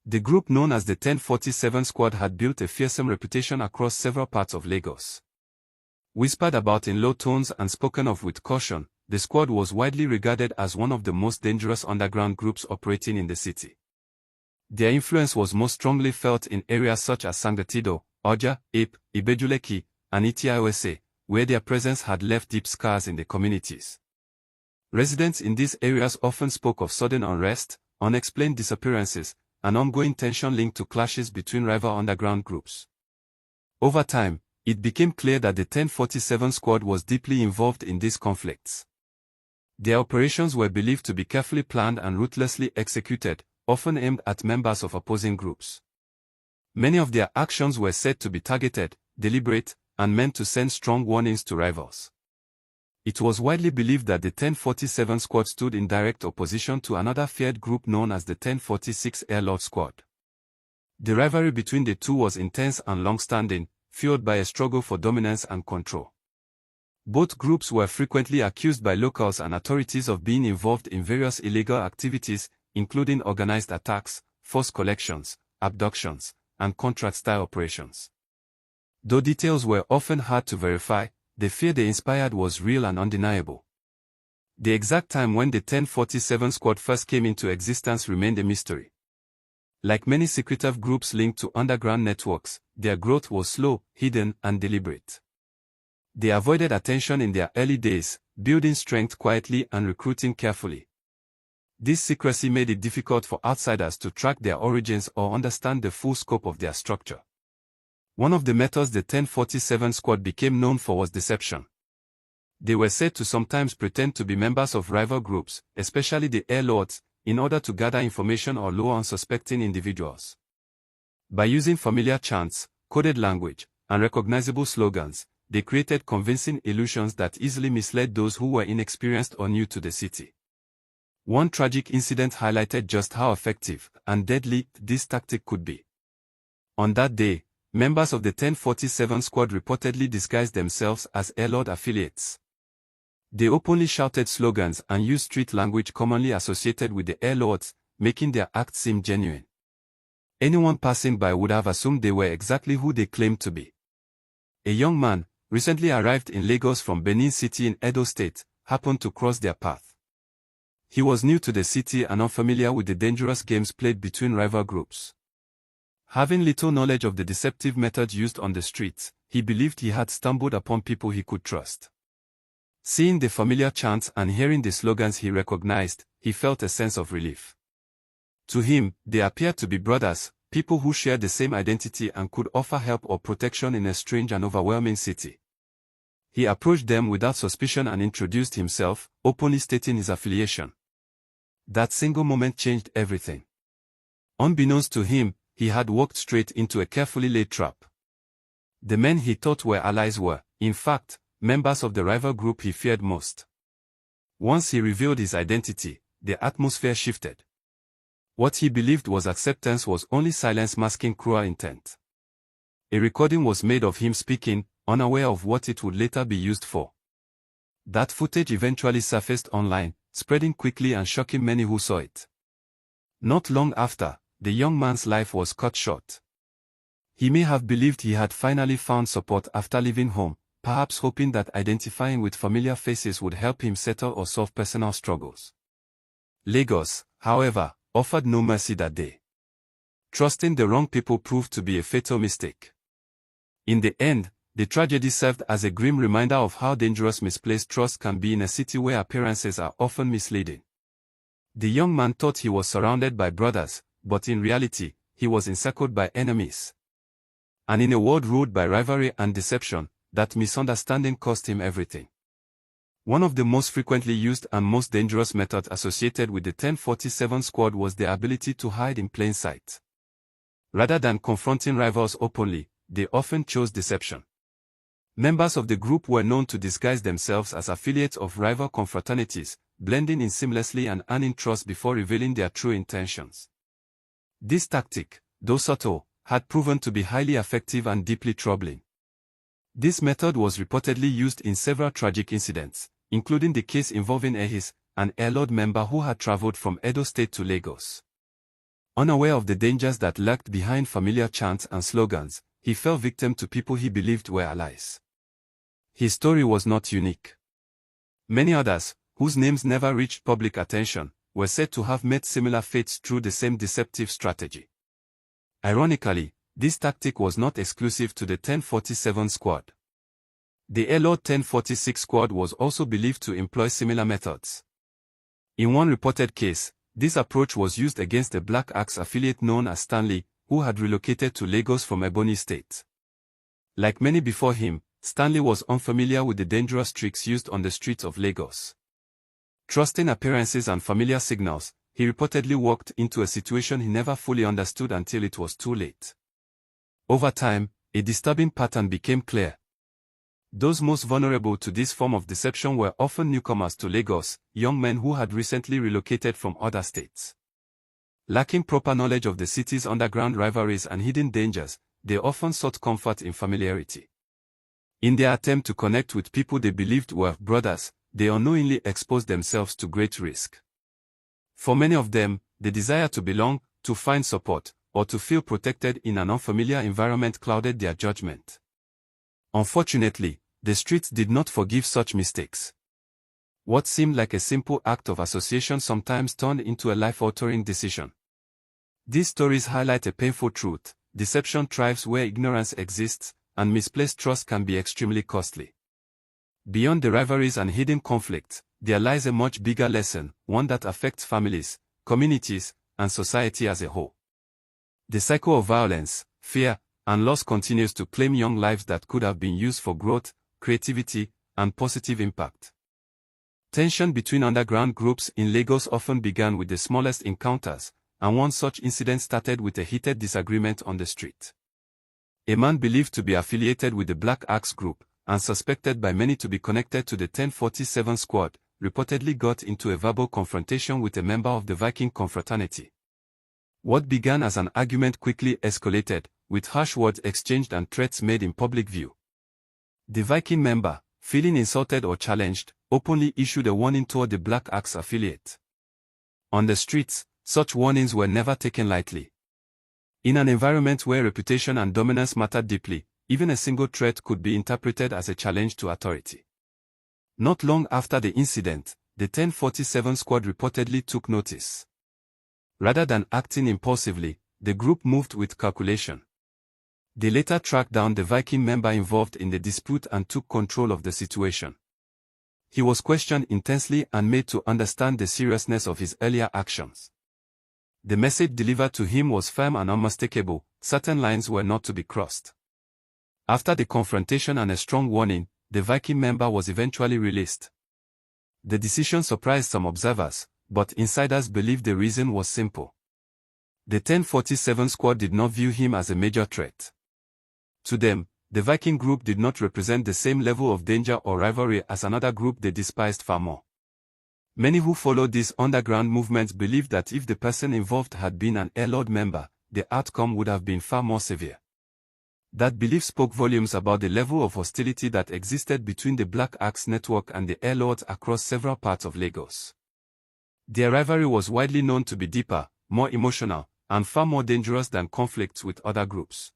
The group known as the 1047 Squad had built a fearsome reputation across several parts of Lagos. Whispered about in low tones and spoken of with caution, the squad was widely regarded as one of the most dangerous underground groups operating in the city. Their influence was most strongly felt in areas such as Sangatido, Oja, Ape, Ibejuleki, and Itiawese, where their presence had left deep scars in the communities. Residents in these areas often spoke of sudden unrest, unexplained disappearances, and ongoing tension linked to clashes between rival underground groups. Over time, it became clear that the 1047 Squad was deeply involved in these conflicts. Their operations were believed to be carefully planned and ruthlessly executed, often aimed at members of opposing groups. Many of their actions were said to be targeted, deliberate, and meant to send strong warnings to rivals. It was widely believed that the 1047 Squad stood in direct opposition to another feared group known as the 1046 Airlord Squad. The rivalry between the two was intense and long-standing, fueled by a struggle for dominance and control. Both groups were frequently accused by locals and authorities of being involved in various illegal activities, including organized attacks, forced collections, abductions, and contract-style operations. Though details were often hard to verify, the fear they inspired was real and undeniable. The exact time when the 1047 Squad first came into existence remained a mystery. Like many secretive groups linked to underground networks, their growth was slow, hidden, and deliberate. They avoided attention in their early days, building strength quietly and recruiting carefully. This secrecy made it difficult for outsiders to track their origins or understand the full scope of their structure. One of the methods the 1047 Squad became known for was deception. They were said to sometimes pretend to be members of rival groups, especially the Airlords, in order to gather information or lure unsuspecting individuals. By using familiar chants, coded language, and recognizable slogans, they created convincing illusions that easily misled those who were inexperienced or new to the city. One tragic incident highlighted just how effective and deadly this tactic could be. On that day, members of the 1047 Squad reportedly disguised themselves as Airlord affiliates. They openly shouted slogans and used street language commonly associated with the Airlords, making their acts seem genuine. Anyone passing by would have assumed they were exactly who they claimed to be. A young man, recently arrived in Lagos from Benin City in Edo State, happened to cross their path. He was new to the city and unfamiliar with the dangerous games played between rival groups. Having little knowledge of the deceptive methods used on the streets, he believed he had stumbled upon people he could trust. Seeing the familiar chants and hearing the slogans he recognized, he felt a sense of relief. To him, they appeared to be brothers, people who shared the same identity and could offer help or protection in a strange and overwhelming city. He approached them without suspicion and introduced himself, openly stating his affiliation. That single moment changed everything. Unbeknownst to him, he had walked straight into a carefully laid trap. The men he thought were allies were, in fact, members of the rival group he feared most. Once he revealed his identity, the atmosphere shifted. What he believed was acceptance was only silence masking cruel intent. A recording was made of him speaking, unaware of what it would later be used for. That footage eventually surfaced online, spreading quickly and shocking many who saw it. Not long after, the young man's life was cut short. He may have believed he had finally found support after leaving home, perhaps hoping that identifying with familiar faces would help him settle or solve personal struggles. Lagos, however, offered no mercy that day. Trusting the wrong people proved to be a fatal mistake. In the end, the tragedy served as a grim reminder of how dangerous misplaced trust can be in a city where appearances are often misleading. The young man thought he was surrounded by brothers, but in reality, he was encircled by enemies. And in a world ruled by rivalry and deception, that misunderstanding cost him everything. One of the most frequently used and most dangerous methods associated with the 1047 Squad was their ability to hide in plain sight. Rather than confronting rivals openly, they often chose deception. Members of the group were known to disguise themselves as affiliates of rival confraternities, blending in seamlessly and earning trust before revealing their true intentions. This tactic, though subtle, had proven to be highly effective and deeply troubling. This method was reportedly used in several tragic incidents, including the case involving Ehis, an Airlord member who had traveled from Edo State to Lagos. Unaware of the dangers that lurked behind familiar chants and slogans, he fell victim to people he believed were allies. His story was not unique. Many others, whose names never reached public attention, were said to have met similar fates through the same deceptive strategy. Ironically, this tactic was not exclusive to the 1047 squad. The Airlord 1046 squad was also believed to employ similar methods. In one reported case, this approach was used against a Black Axe affiliate known as Stanley, who had relocated to Lagos from Ebonyi State. Like many before him, Stanley was unfamiliar with the dangerous tricks used on the streets of Lagos. Trusting appearances and familiar signals, he reportedly walked into a situation he never fully understood until it was too late. Over time, a disturbing pattern became clear. Those most vulnerable to this form of deception were often newcomers to Lagos, young men who had recently relocated from other states. Lacking proper knowledge of the city's underground rivalries and hidden dangers, they often sought comfort in familiarity. In their attempt to connect with people they believed were brothers, they unknowingly exposed themselves to great risk. For many of them, the desire to belong, to find support, or to feel protected in an unfamiliar environment clouded their judgment. Unfortunately, the streets did not forgive such mistakes. What seemed like a simple act of association sometimes turned into a life-altering decision. These stories highlight a painful truth: deception thrives where ignorance exists, and misplaced trust can be extremely costly. Beyond the rivalries and hidden conflicts, there lies a much bigger lesson, one that affects families, communities, and society as a whole. The cycle of violence, fear, and loss continues to claim young lives that could have been used for growth, creativity, and positive impact. Tension between underground groups in Lagos often began with the smallest encounters, and one such incident started with a heated disagreement on the street. A man believed to be affiliated with the Black Axe group, and suspected by many to be connected to the 1047 squad, reportedly got into a verbal confrontation with a member of the Viking confraternity. What began as an argument quickly escalated, with harsh words exchanged and threats made in public view. The Viking member, feeling insulted or challenged, openly issued a warning toward the Black Axe affiliate. On the streets, such warnings were never taken lightly. In an environment where reputation and dominance mattered deeply, even a single threat could be interpreted as a challenge to authority. Not long after the incident, the 1047 squad reportedly took notice. Rather than acting impulsively, the group moved with calculation. They later tracked down the Viking member involved in the dispute and took control of the situation. He was questioned intensely and made to understand the seriousness of his earlier actions. The message delivered to him was firm and unmistakable: certain lines were not to be crossed. After the confrontation and a strong warning, the Viking member was eventually released. The decision surprised some observers, but insiders believed the reason was simple. The 1047 squad did not view him as a major threat. To them, the Viking group did not represent the same level of danger or rivalry as another group they despised far more. Many who followed these underground movements believed that if the person involved had been an Airlord member, the outcome would have been far more severe. That belief spoke volumes about the level of hostility that existed between the Black Axe network and the Airlords across several parts of Lagos. Their rivalry was widely known to be deeper, more emotional, and far more dangerous than conflicts with other groups.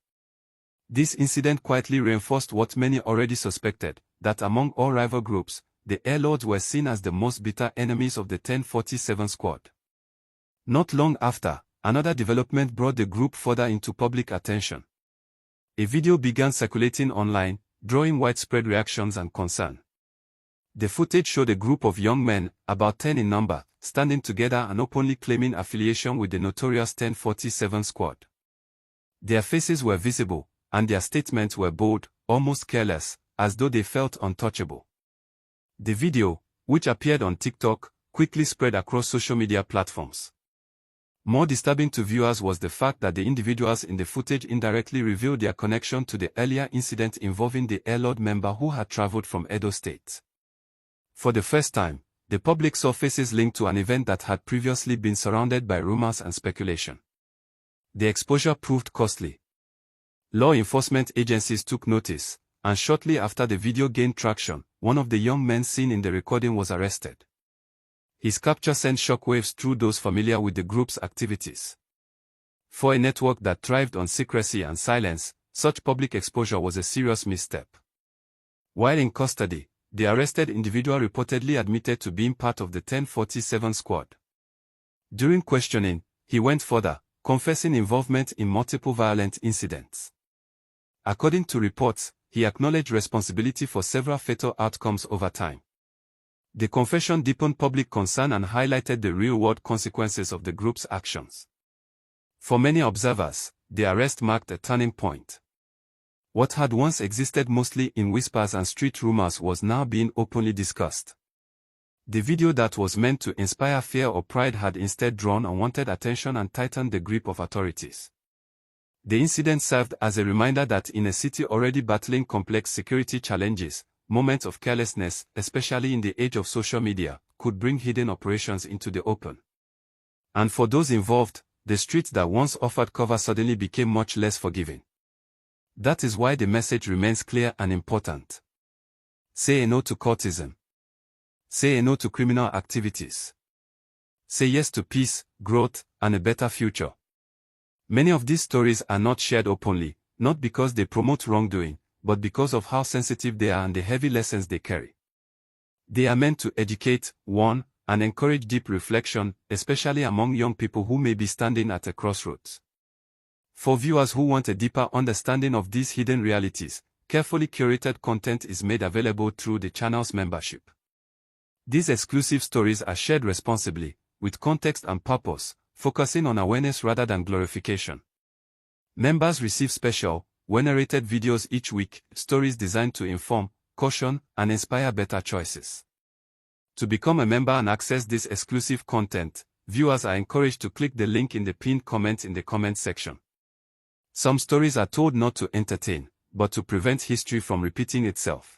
This incident quietly reinforced what many already suspected, that among all rival groups, the Airlords were seen as the most bitter enemies of the 1047 squad. Not long after, another development brought the group further into public attention. A video began circulating online, drawing widespread reactions and concern. The footage showed a group of young men, about 10 in number, standing together and openly claiming affiliation with the Notorious 1047 squad. Their faces were visible, and their statements were bold, almost careless, as though they felt untouchable. The video, which appeared on TikTok, quickly spread across social media platforms. More disturbing to viewers was the fact that the individuals in the footage indirectly revealed their connection to the earlier incident involving the Airlord member who had traveled from Edo State. For the first time, the public saw faces linked to an event that had previously been surrounded by rumors and speculation. The exposure proved costly. Law enforcement agencies took notice, and shortly after the video gained traction, one of the young men seen in the recording was arrested. His capture sent shockwaves through those familiar with the group's activities. For a network that thrived on secrecy and silence, such public exposure was a serious misstep. While in custody, the arrested individual reportedly admitted to being part of the 1047 squad. During questioning, he went further, confessing involvement in multiple violent incidents. According to reports, he acknowledged responsibility for several fatal outcomes over time. The confession deepened public concern and highlighted the real-world consequences of the group's actions. For many observers, the arrest marked a turning point. What had once existed mostly in whispers and street rumors was now being openly discussed. The video that was meant to inspire fear or pride had instead drawn unwanted attention and tightened the grip of authorities. The incident served as a reminder that in a city already battling complex security challenges, moments of carelessness, especially in the age of social media, could bring hidden operations into the open. And for those involved, the streets that once offered cover suddenly became much less forgiving. That is why the message remains clear and important. Say a no to cultism. Say a no to criminal activities. Say yes to peace, growth, and a better future. Many of these stories are not shared openly, not because they promote wrongdoing, but because of how sensitive they are and the heavy lessons they carry. They are meant to educate, warn, and encourage deep reflection, especially among young people who may be standing at a crossroads. For viewers who want a deeper understanding of these hidden realities, carefully curated content is made available through the channel's membership. These exclusive stories are shared responsibly, with context and purpose, focusing on awareness rather than glorification. Members receive special, well-narrated videos each week, stories designed to inform, caution, and inspire better choices. To become a member and access this exclusive content, viewers are encouraged to click the link in the pinned comment in the comment section. Some stories are told not to entertain, but to prevent history from repeating itself.